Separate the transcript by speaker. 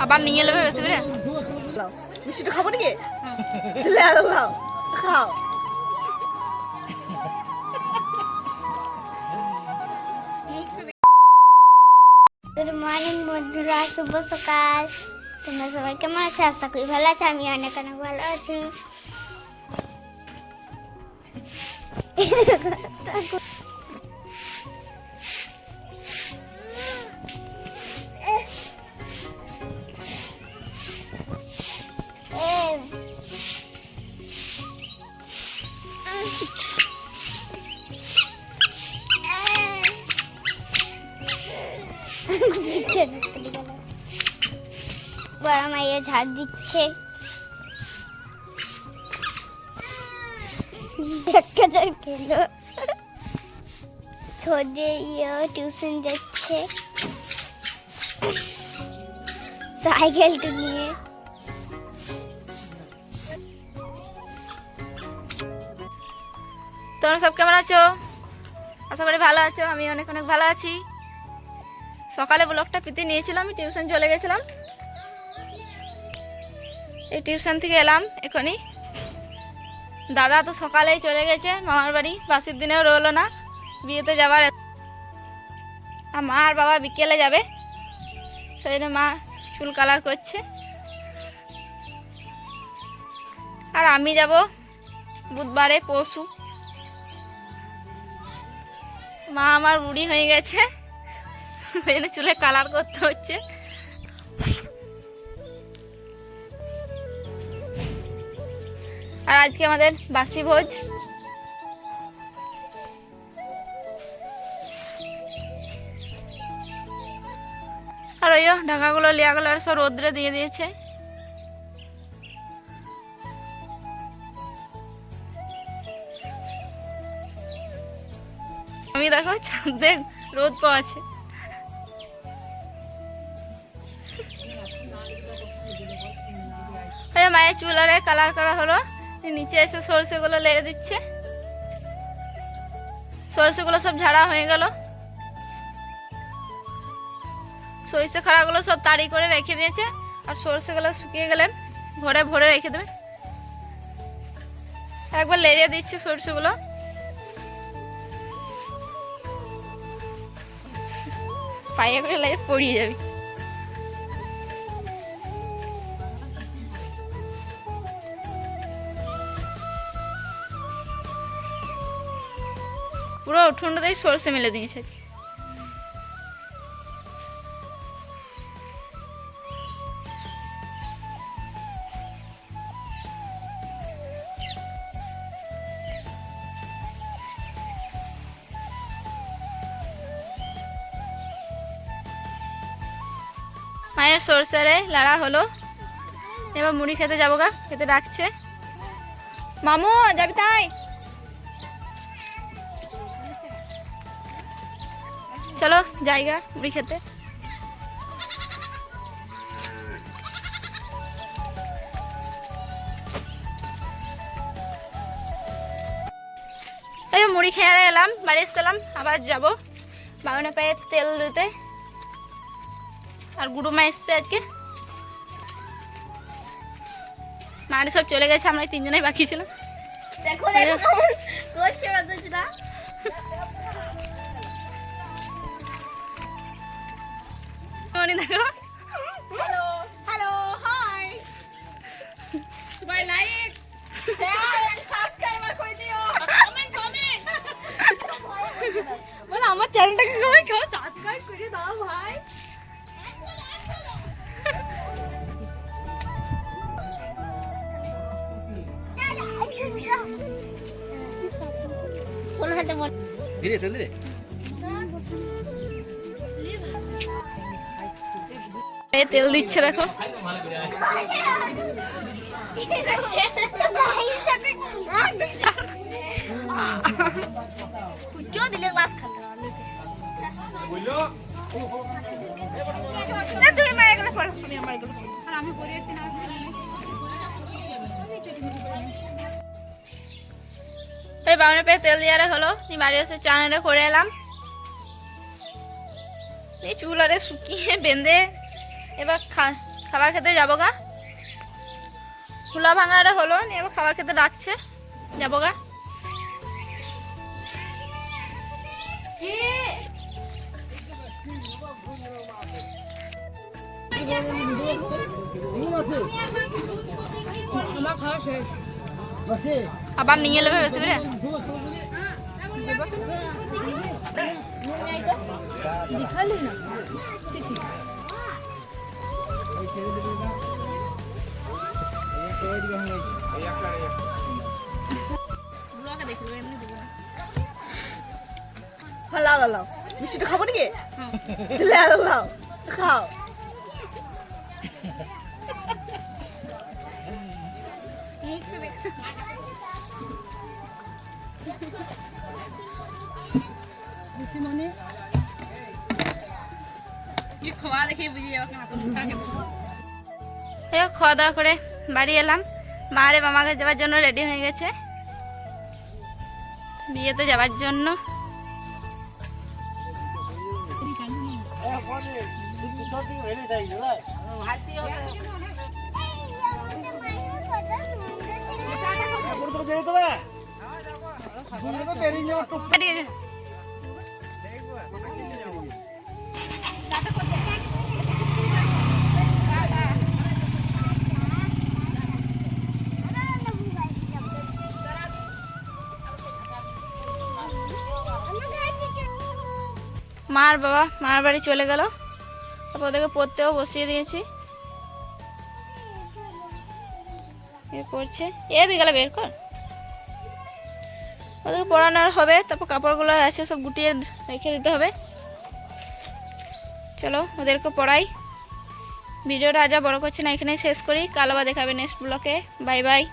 Speaker 1: আবার নিয়ে নেবে বেশি করে
Speaker 2: মিষ্টিটা খাবো নাকি? খাও খাও।
Speaker 3: গুড মর্নিং বন্ধুরা, শুভ সকাল। তোমরা সবাই কেমন আছো? আশা করি ভালো আছো। আমি অনেক অনেক ভালো আছি। বড় মাইয়া ঝাড় দিচ্ছে। ছোটে টিউশন যাচ্ছে সাইকেলটা নিয়ে।
Speaker 1: তোমরা সব কেমন আছো? আশা করি ভালো আছো। আমি অনেক অনেক ভালো আছি। সকালে ব্লগটা পেতে নিয়েছিলাম, আমি টিউশন চলে গেছিলাম। এই টিউশন থেকে এলাম এখনই। দাদা তো সকালেই চলে গেছে মামার বাড়ি, বাসির দিনেও রইলো না, বিয়েতে যাবার। আর মা আর বাবা বিকেলে যাবে, সেই জন্য মা চুল কালার করছে। আর আমি যাব বুধবারে পরশু। মা আমার বুড়ি হয়ে গেছে, সেই জন্য চুলে কালার করতে হচ্ছে। আর আজকে আমাদের বাসি ভোজ। আর ওই ঢাকাগুলো লিয়াগুলো আর সব রোদ্রে দিয়ে দিয়েছে। আমি দেখো ছাদে রোদ পাওয়াছে। মায়ের চুলারে কালার করা হলো, নিচে এসে সরষেগুলো লেগে দিচ্ছে। সরষেগুলো সব ঝাড়া হয়ে গেল। সরিষে খাড়াগুলো সব তাড়ি করে রেখে দিয়েছে। আর সরষেগুলো শুকিয়ে গেলে ঘরে ভরে রেখে দেবে। একবার লেড়ে দিচ্ছে সরষেগুলো। পায়ে করে লেগে পড়িয়ে যাবি। পুরো উঠোনটাতেই সরষে মেলে দিয়েছে। মায়ের সরষেরে লাড়া হলো, এবার মুড়ি খেতে যাবো গা, খেতে ডাকছে। মামু যাবি তাই? চলো জায়গা মুড়ি খেতে। এই মুড়ি খেয়ে এলাম, বাড়ি এসেছিলাম, আবার যাবো বাগানে পায়ে তেল দিতে। আর গুরু মা এসছে আজকে। মারে সব চলে গেছে, আমরা তিনজনেই বাকি ছিলাম।
Speaker 3: দেখো দেখো করছে বাদুচরা।
Speaker 1: মনি দেখো।
Speaker 2: হ্যালো হ্যালো হাই সবাই, লাইক শেয়ার এন্ড সাবস্ক্রাইব করে দিও। কমেন্ট
Speaker 1: বল আমার চ্যানেলটাকে সবাই কেউ সাবস্ক্রাইব করে দাও ভাই।
Speaker 3: কোন হাতে বল
Speaker 4: ধীরে ধীরে
Speaker 1: তেল দিচ্ছে দেখো।
Speaker 3: দিলে মাছ খাতে
Speaker 1: তুমি মায়ের গেলে পড়ো, আমি আমার গেলে। আর আমি পড়িয়েছি না। ওই বাউনে পেয়ে তেল দেওয়ারে হলো, নিয়ে বাড়ি এসে চানাটা করে এলাম। এই চুল আরে শুকিয়ে বেঁধে এবার খাবার খেতে যাবো গা। খোলা ভাঙাটা হলো, নিয়ে এবার খাবার খেতে ডাকছে, যাবো গা। আবার নিয়ে নেবে বেশি করে।
Speaker 2: লাও লাও লাও, মিষ্টিটা খাবো নাকি? লাও লাও খাও।
Speaker 1: খাওয়া দাওয়া করে বাড়ি এলাম। মা আরে মামাকে যাওয়ার জন্য রেডি হয়ে গেছে, বিয়েতে যাওয়ার জন্য। মার বাবা মার বাড়ি চলে গেল, তারপর ওদেরকে পড়তেও বসিয়ে দিয়েছি। এ পড়ছে, এ বিকালে বের কর, ওদেরকে পড়ানোর হবে। তারপর কাপড়গুলো আছে সব গুটিয়ে রেখে দিতে হবে। চলো ওদেরকে পড়াই। ভিডিওটা আজ বড় করছি না, এখানেই শেষ করি। কাল আবার দেখাবে নেক্সট ব্লগে। Bye bye.